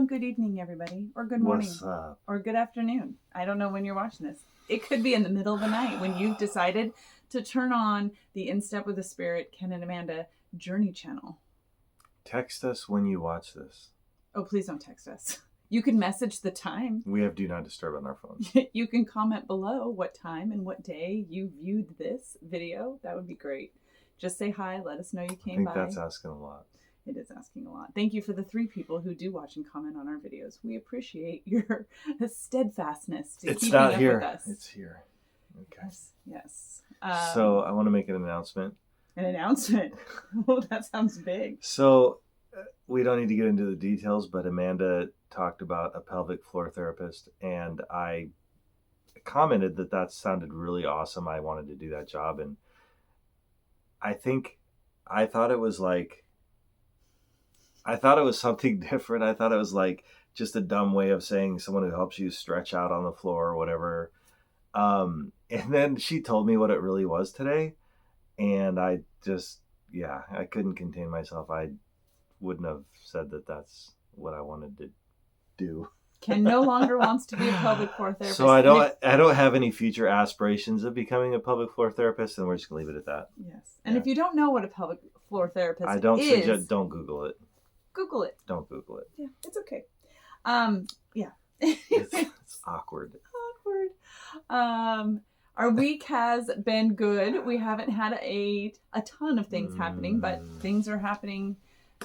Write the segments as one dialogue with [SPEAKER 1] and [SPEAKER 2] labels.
[SPEAKER 1] and good evening, everybody. Or good morning.
[SPEAKER 2] What's up?
[SPEAKER 1] Or good afternoon. I don't know when you're watching this. It could be in the middle of the night when you've decided to turn on the In Step with the Spirit, Ken and Amanda Journey channel.
[SPEAKER 2] Text us when you watch this.
[SPEAKER 1] Oh, please don't text us. You can message the time.
[SPEAKER 2] We have Do Not Disturb on our phones.
[SPEAKER 1] You can comment below what time and what day you viewed this video. That would be great. Just say hi. Let us know you came by.
[SPEAKER 2] I think that's asking a lot.
[SPEAKER 1] It is asking a lot. Thank you for the 3 people who do watch and comment on our videos. We appreciate your steadfastness to keeping up with us.
[SPEAKER 2] It's here. Okay.
[SPEAKER 1] Yes.
[SPEAKER 2] So I want to make an announcement.
[SPEAKER 1] An announcement? Oh, that sounds big.
[SPEAKER 2] So we don't need to get into the details, but Amanda talked about a pelvic floor therapist, and I commented that sounded really awesome. I wanted to do that job, and I thought it was something different. I thought it was like just a dumb way of saying someone who helps you stretch out on the floor or whatever. And then she told me what it really was today. And I couldn't contain myself. I wouldn't have said that that's what I wanted to do.
[SPEAKER 1] Ken no longer wants to be a pelvic floor therapist.
[SPEAKER 2] So I don't have any future aspirations of becoming a pelvic floor therapist, and we're just going to leave it at that.
[SPEAKER 1] Yes. And if you don't know what a pelvic floor therapist
[SPEAKER 2] I don't
[SPEAKER 1] is...
[SPEAKER 2] suggest, don't Google it.
[SPEAKER 1] Google it.
[SPEAKER 2] Don't Google it.
[SPEAKER 1] Yeah, it's okay. Yeah.
[SPEAKER 2] It's awkward.
[SPEAKER 1] Our week has been good. We haven't had a ton of things happening, but things are happening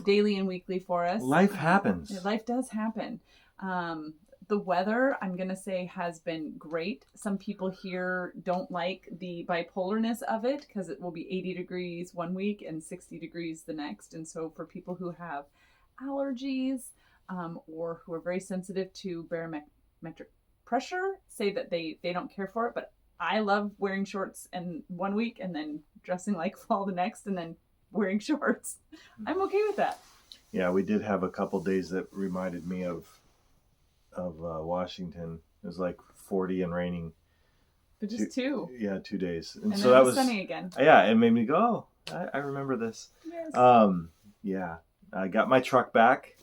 [SPEAKER 1] daily and weekly for us.
[SPEAKER 2] Life happens.
[SPEAKER 1] Life does happen. The weather, I'm going to say, has been great. Some people here don't like the bipolarness of it because it will be 80 degrees one week and 60 degrees the next. And so for people who have allergies or who are very sensitive to barometric pressure, say that they don't care for it. But I love wearing shorts and one week and then dressing like fall the next and then wearing shorts. I'm okay with that.
[SPEAKER 2] Yeah, we did have a couple days that reminded me of Washington. It was like 40 and raining.
[SPEAKER 1] But just 2.
[SPEAKER 2] Yeah, 2 days.
[SPEAKER 1] And
[SPEAKER 2] so
[SPEAKER 1] then
[SPEAKER 2] that
[SPEAKER 1] it was sunny again.
[SPEAKER 2] Yeah, it made me go, oh, I remember this.
[SPEAKER 1] Yes.
[SPEAKER 2] Yeah, I got my truck back.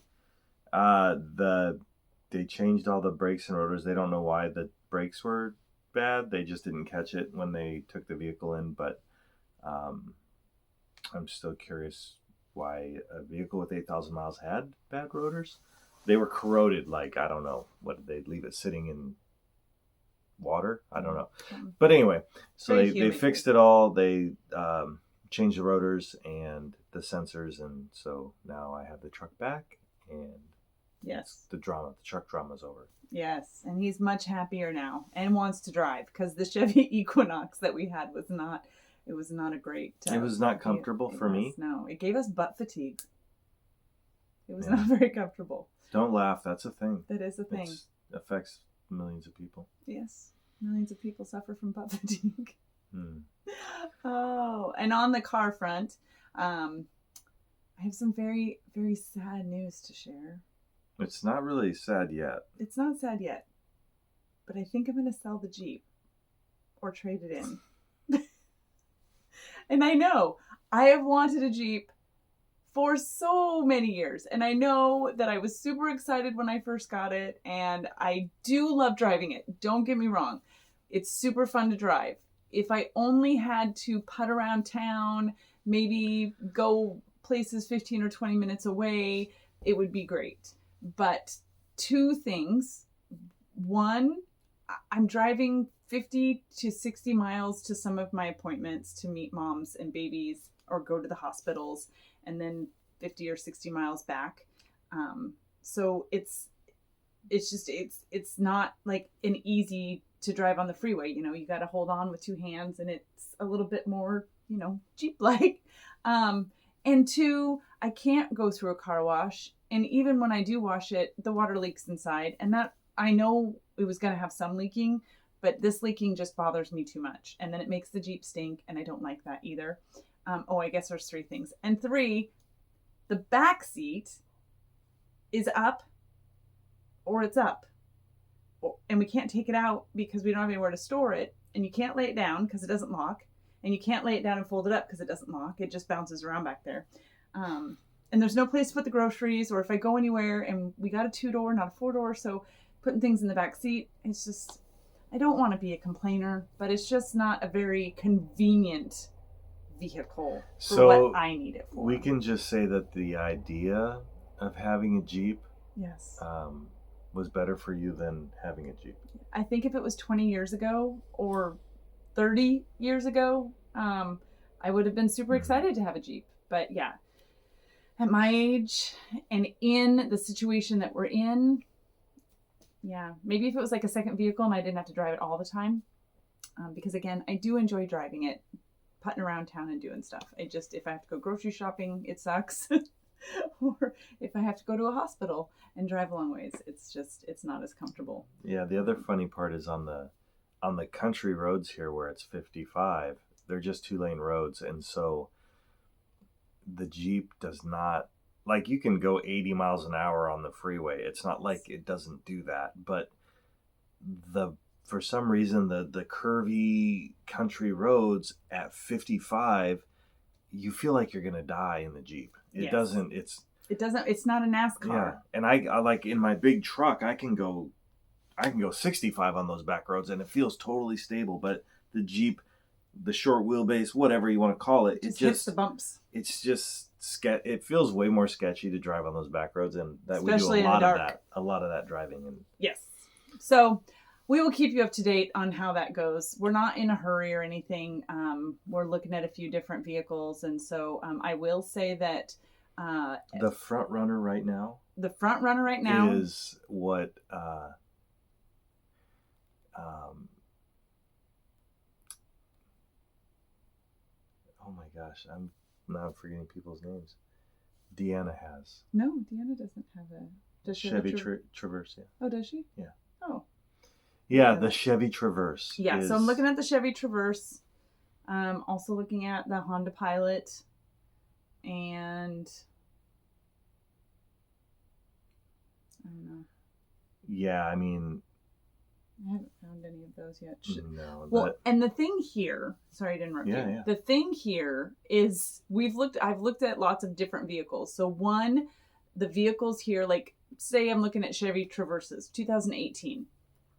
[SPEAKER 2] They changed all the brakes and rotors. They don't know why the brakes were bad. They just didn't catch it when they took the vehicle in. But I'm still curious why a vehicle with 8,000 miles had bad rotors. They were corroded. Like, I don't know. What, did they leave it sitting in water? I don't know. But anyway, so they fixed it all. They changed the rotors and the sensors. And so now I have the truck back. And
[SPEAKER 1] yes,
[SPEAKER 2] the truck drama's over.
[SPEAKER 1] Yes, and he's much happier now and wants to drive because the Chevy Equinox that we had was not a great...
[SPEAKER 2] it was not comfortable for me.
[SPEAKER 1] No, it gave us butt fatigue. It was not very comfortable.
[SPEAKER 2] Don't laugh. That's a thing.
[SPEAKER 1] That is a thing.
[SPEAKER 2] It affects millions of people.
[SPEAKER 1] Yes, millions of people suffer from butt fatigue. Oh, and on the car front, I have some very, very sad news to share.
[SPEAKER 2] It's not really sad yet.
[SPEAKER 1] It's not sad yet. But I think I'm going to sell the Jeep or trade it in. And I know I have wanted a Jeep for so many years. And I know that I was super excited when I first got it. And I do love driving it. Don't get me wrong. It's super fun to drive. If I only had to putt around town, maybe go places 15 or 20 minutes away, it would be great. But 2 things. One, I'm driving 50 to 60 miles to some of my appointments to meet moms and babies or go to the hospitals, and then 50 or 60 miles back. So it's not like an easy to drive on the freeway. You know, you got to hold on with 2 hands and it's a little bit more, Jeep-like. And 2, I can't go through a car wash. And even when I do wash it, the water leaks inside. And that, I know it was going to have some leaking, but this leaking just bothers me too much. And then it makes the Jeep stink, and I don't like that either. I guess there's 3 things. And 3, the back seat is up or it's up. And we can't take it out because we don't have anywhere to store it. And you can't lay it down because it doesn't lock. And you can't lay it down and fold it up because it doesn't lock. It just bounces around back there. and there's no place to put the groceries, or if I go anywhere and we got a 2-door, not a 4-door, so putting things in the back seat, it's just, I don't want to be a complainer, but it's just not a very convenient vehicle for what I need it for.
[SPEAKER 2] We can just say that the idea of having a Jeep
[SPEAKER 1] yes,
[SPEAKER 2] was better for you than having a Jeep.
[SPEAKER 1] I think if it was 20 years ago or 30 years ago, I would have been super excited to have a Jeep. But yeah, at my age and in the situation that we're in, yeah, maybe if it was like a second vehicle and I didn't have to drive it all the time, because again, I do enjoy driving it, putting around town and doing stuff. If I have to go grocery shopping, it sucks. Or if I have to go to a hospital and drive a long ways, it's not as comfortable.
[SPEAKER 2] Yeah, the other funny part is on the country roads here where it's 55, they're just 2-lane roads, and so the Jeep does not, like, you can go 80 miles an hour on the freeway. It's not like it doesn't do that, but for some reason the curvy country roads at 55, you feel like you're gonna die in the Jeep. It doesn't. It's
[SPEAKER 1] not a NASCAR.
[SPEAKER 2] Yeah, and I like in my big truck, I can go 65 on those back roads, and it feels totally stable. But the Jeep, the short wheelbase, whatever you want to call it, it just
[SPEAKER 1] hits the bumps.
[SPEAKER 2] It's just it feels way more sketchy to drive on those back roads, and that
[SPEAKER 1] especially
[SPEAKER 2] we do a lot of that driving. And
[SPEAKER 1] yes, so we will keep you up to date on how that goes. We're not in a hurry or anything. We're looking at a few different vehicles, and so I will say that
[SPEAKER 2] the front runner right now.
[SPEAKER 1] The front runner right now
[SPEAKER 2] is what. Oh my gosh, I'm now forgetting people's names. Deanna has.
[SPEAKER 1] No, Deanna doesn't have a. Does she
[SPEAKER 2] Chevy Traverse? Yeah.
[SPEAKER 1] Oh, does she?
[SPEAKER 2] Yeah.
[SPEAKER 1] Oh.
[SPEAKER 2] Yeah, the Chevy Traverse.
[SPEAKER 1] Yeah, so I'm looking at the Chevy Traverse. Also looking at the Honda Pilot, and I don't know.
[SPEAKER 2] Yeah, I mean,
[SPEAKER 1] I haven't found any of those yet.
[SPEAKER 2] No.
[SPEAKER 1] Well, and the thing here, sorry to interrupt you.
[SPEAKER 2] Yeah.
[SPEAKER 1] The thing here is I've looked at lots of different vehicles. So one, the vehicles here, like say I'm looking at Chevy Traverses, 2018.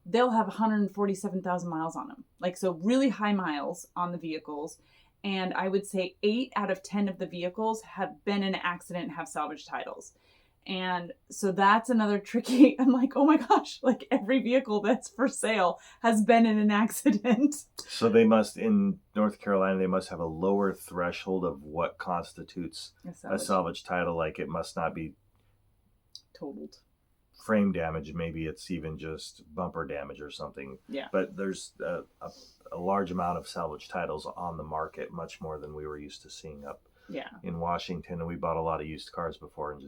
[SPEAKER 1] They'll have 147,000 miles on them. Like, so really high miles on the vehicles. And I would say 8 out of 10 of the vehicles have been in an accident and have salvage titles. And so that's another tricky, I'm like, oh my gosh, like every vehicle that's for sale has been in an accident.
[SPEAKER 2] So they must, in North Carolina, they must have a lower threshold of what constitutes a salvage title. Like it must not be
[SPEAKER 1] totaled.
[SPEAKER 2] Frame damage, maybe it's even just bumper damage or something.
[SPEAKER 1] Yeah.
[SPEAKER 2] But there's a large amount of salvage titles on the market, much more than we were used to seeing up in Washington. And we bought a lot of used cars before, and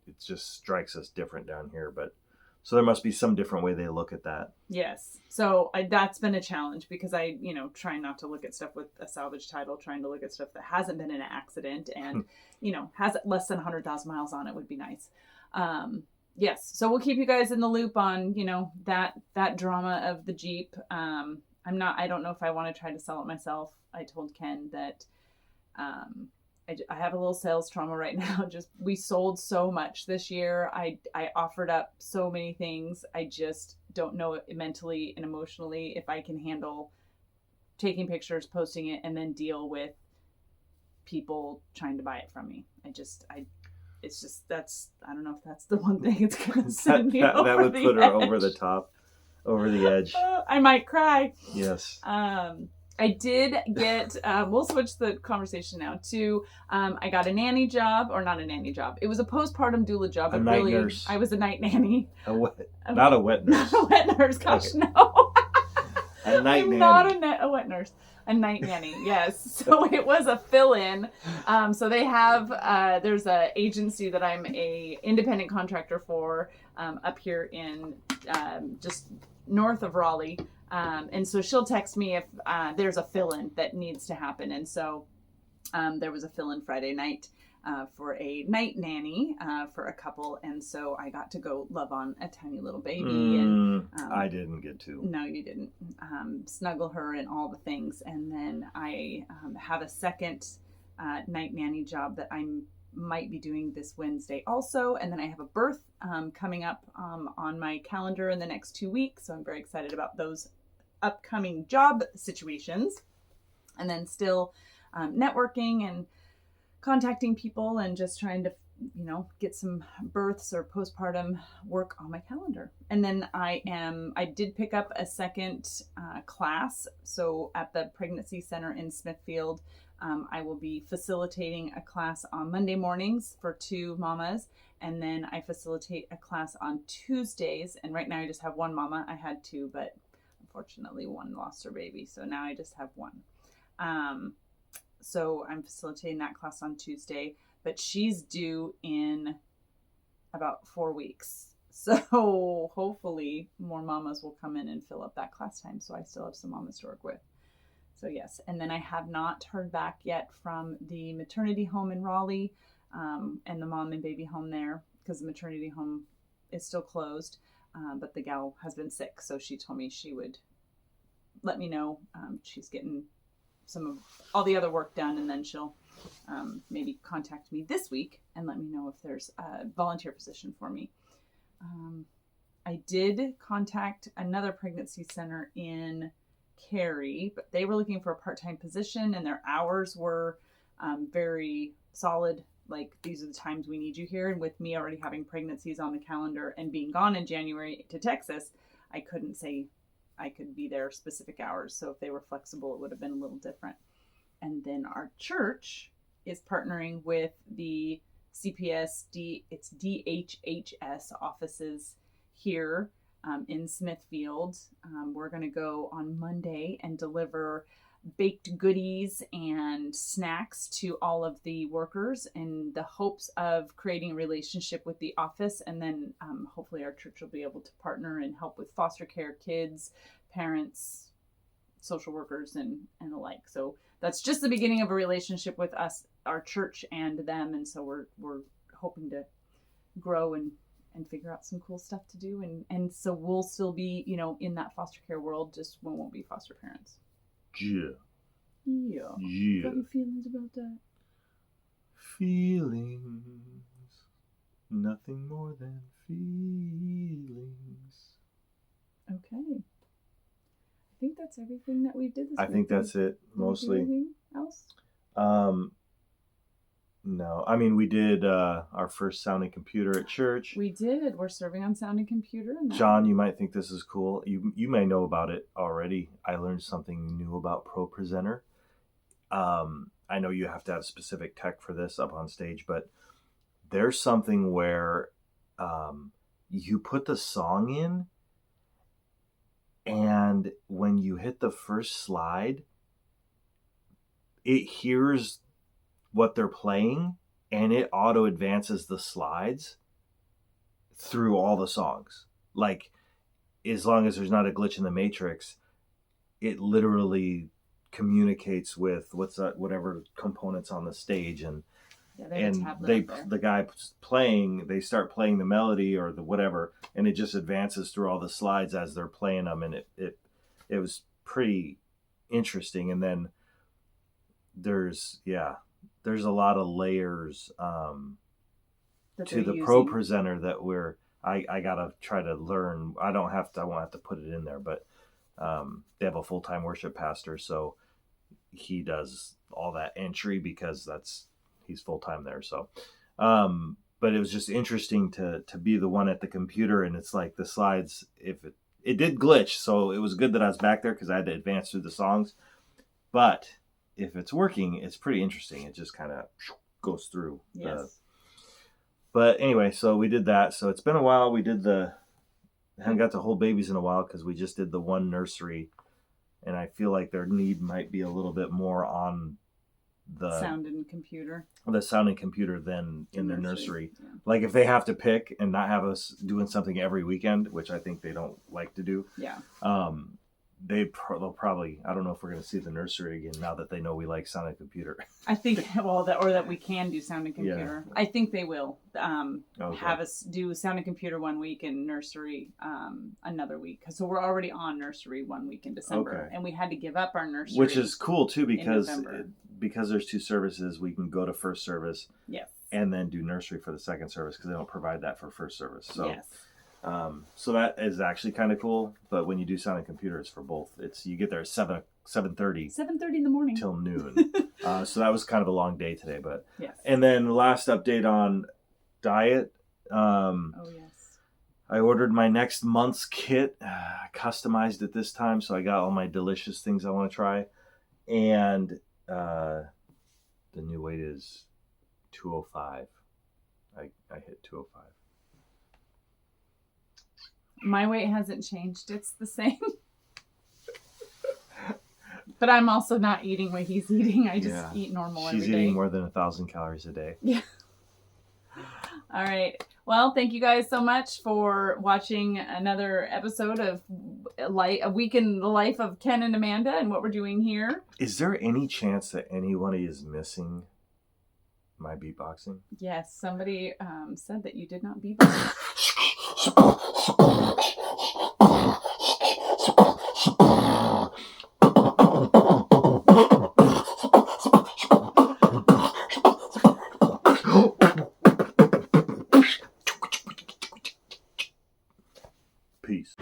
[SPEAKER 2] it just strikes us different down here. But so there must be some different way they look at that.
[SPEAKER 1] Yes. So that's been a challenge because I, try not to look at stuff with a salvage title, trying to look at stuff that hasn't been in an accident and, has less than 100,000 miles on it would be nice. Yes. So we'll keep you guys in the loop on, that drama of the Jeep. I don't know if I want to try to sell it myself. I told Ken that, I have a little sales trauma right now. We sold so much this year. I offered up so many things. I just don't know mentally and emotionally if I can handle taking pictures, posting it, and then deal with people trying to buy it from me. I don't know if that's the one thing it's going to send me over
[SPEAKER 2] that would
[SPEAKER 1] the
[SPEAKER 2] put
[SPEAKER 1] edge.
[SPEAKER 2] her over the top, over the edge.
[SPEAKER 1] I might cry.
[SPEAKER 2] Yes.
[SPEAKER 1] I did get, we'll switch the conversation now to, I got a nanny job, or not a nanny job. It was a postpartum doula job.
[SPEAKER 2] A night nurse.
[SPEAKER 1] I was a night nanny.
[SPEAKER 2] Not a wet nurse.
[SPEAKER 1] Not a wet nurse, gosh,
[SPEAKER 2] okay.
[SPEAKER 1] No.
[SPEAKER 2] A night nanny.
[SPEAKER 1] Not a wet nurse. A night nanny, yes. So it was a fill-in. So they have, there's an agency that I'm a independent contractor for up here in just north of Raleigh. And so she'll text me if there's a fill-in that needs to happen. And so there was a fill-in Friday night for a night nanny for a couple. And so I got to go love on a tiny little baby. And
[SPEAKER 2] I didn't get to.
[SPEAKER 1] No, you didn't. Snuggle her and all the things. And then I have a second night nanny job that I'm might be doing this Wednesday also. And then I have a birth coming up on my calendar in the next 2 weeks. So I'm very excited about those upcoming job situations. And then still networking and contacting people and just trying to, get some births or postpartum work on my calendar. And then I did pick up a second class. So at the pregnancy center in Smithfield, I will be facilitating a class on Monday mornings for 2 mamas. And then I facilitate a class on Tuesdays. And right now I just have 1 mama. I had 2, but unfortunately 1 lost her baby. So now I just have 1. So I'm facilitating that class on Tuesday, but she's due in about 4 weeks. So hopefully more mamas will come in and fill up that class time. So I still have some mamas to work with. So yes. And then I have not heard back yet from the maternity home in Raleigh and the mom and baby home there, because the maternity home is still closed. But the gal has been sick. So she told me she would let me know. She's getting some of all the other work done, and then she'll maybe contact me this week and let me know if there's a volunteer position for me. I did contact another pregnancy center in Cary, but they were looking for a part-time position, and their hours were very solid. Like, these are the times we need you here. And with me already having pregnancies on the calendar and being gone in January to Texas, I couldn't say I could be there specific hours. So if they were flexible, it would have been a little different. And then our church is partnering with the it's DHHS offices here in Smithfield. We're going to go on Monday and deliver baked goodies and snacks to all of the workers in the hopes of creating a relationship with the office. And then hopefully our church will be able to partner and help with foster care kids, parents, social workers, and the like. So that's just the beginning of a relationship with us, our church, and them. And so we're hoping to grow and figure out some cool stuff to do. And so we'll still be, in that foster care world, just we won't be foster parents.
[SPEAKER 2] Yeah.
[SPEAKER 1] Got any feelings about that?
[SPEAKER 2] Feelings. Nothing more than feelings.
[SPEAKER 1] Okay. I think that's everything that we did this week.
[SPEAKER 2] I think that's it, mostly.
[SPEAKER 1] Anything else?
[SPEAKER 2] No. I mean, we did our first sound and computer at church.
[SPEAKER 1] We did. We're serving on sound and computer.
[SPEAKER 2] John, you might think this is cool. You may know about it already. I learned something new about ProPresenter. I know you have to have specific tech for this up on stage, but there's something where you put the song in, and when you hit the first slide, it hears what they're playing, and it auto advances the slides through all the songs. Like, as long as there's not a glitch in the matrix, it literally communicates with whatever components on the stage, and the guy playing, they start playing the melody or the whatever, and it just advances through all the slides as they're playing them, and it was pretty interesting. And then there's a lot of layers to the ProPresenter that I gotta try to learn. I won't have to put it in there, but they have a full-time worship pastor, so he does all that entry because he's full-time there. So but it was just interesting to be the one at the computer, and it's like the slides, if it did glitch, so it was good that I was back there because I had to advance through the songs. But if it's working, it's pretty interesting. It just kind of goes through.
[SPEAKER 1] Yes.
[SPEAKER 2] But anyway, so we did that. So it's been a while. We haven't got to hold babies in a while because we just did the one nursery, and I feel like their need might be a little bit more on the sound and computer than in their nursery. Yeah. Like, if they have to pick and not have us doing something every weekend, which I think they don't like to do.
[SPEAKER 1] Yeah.
[SPEAKER 2] They'll probably, I don't know if we're going to see the nursery again now that they know we like sound and computer.
[SPEAKER 1] I think, that we can do sound and computer. Yeah. I think they will have us do sound and computer one week and nursery another week. So we're already on nursery 1 week in December, and we had to give up our nursery.
[SPEAKER 2] Which is cool too, because there's 2 services, we can go to first service.
[SPEAKER 1] Yes.
[SPEAKER 2] and then do nursery for the second service because they don't provide that for first service. So,
[SPEAKER 1] yes.
[SPEAKER 2] So that is actually kind of cool. But when you do sound and computer, it's for both. You get there at 7:30.
[SPEAKER 1] 7:30 in the morning
[SPEAKER 2] till noon. So that was kind of a long day today. But
[SPEAKER 1] yes.
[SPEAKER 2] And then last update on diet.
[SPEAKER 1] Oh yes.
[SPEAKER 2] I ordered my next month's kit. I customized it this time, so I got all my delicious things I want to try. And the new weight is 205. I hit 205.
[SPEAKER 1] My weight hasn't changed. It's the same. But I'm also not eating what he's eating. I just eat normal every day.
[SPEAKER 2] She's eating more than 1,000 calories a day.
[SPEAKER 1] Yeah. All right. Well, thank you guys so much for watching another episode of A Week in the Life of Ken and Amanda and what we're doing here.
[SPEAKER 2] Is there any chance that anybody is missing my beatboxing?
[SPEAKER 1] Yes. Somebody said that you did not beatbox.
[SPEAKER 2] Peace.